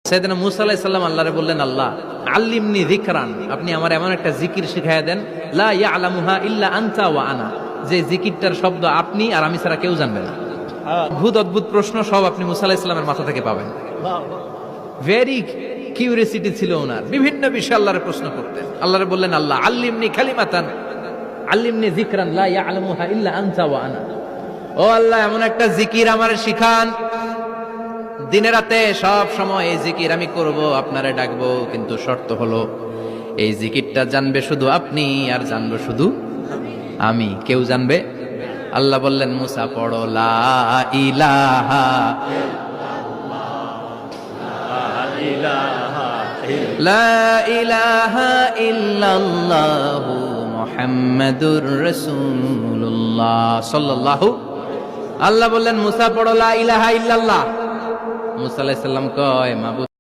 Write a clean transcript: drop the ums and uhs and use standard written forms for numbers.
সাইয়েদনা মূসা আলাইহিস সালাম আল্লাহরে বললেন, আল্লাহ আল্লিমনি যিকরান, আপনি আমার এমন একটা জিকির শিখাইয়া দেন, লা ইয়ালামুহা ইল্লা আনতা ওয়া আনা, যে জিকিরটার শব্দ আপনি আর আমি ছাড়া কেউ জানবে না। অদ্ভুত অদ্ভুত প্রশ্ন সব আপনি মূসা আলাইহিস সালামের মাথা থেকে পাবেন। ভেরি কিউরিওসিটি ছিল ওনার, বিভিন্ন বিষয়ে আল্লাহরে প্রশ্ন করতেন। আল্লাহরে বললেন, আল্লাহ আল্লিমনি কালিমাতান, আল্লিমনি যিকরান লা ইয়ালামুহা ইল্লা আনতা ওয়া আনা, ও আল্লাহ এমন একটা জিকির আমারে শিখান, দিনে রাতে সব সময় এই জিকির আমি করব, আপনারে ডাকবো, কিন্তু শর্ত হলো এই জিকিরটা জানবে শুধু আপনি আর জানবো শুধু আমি, কেউ জানবে। আল্লাহ বললেন, মুসা পড়ো লা ইলাহা লা ইলাহা ইল্লাল্লাহু মুহাম্মাদুর রাসূলুল্লাহ সাল্লাল্লাহু। আল্লাহ বললেন, মুসা পড়ো লা ইলাহা ইল্লাল্লাহ। মুসা আলাইহিস সালাম কয়, মাবুদ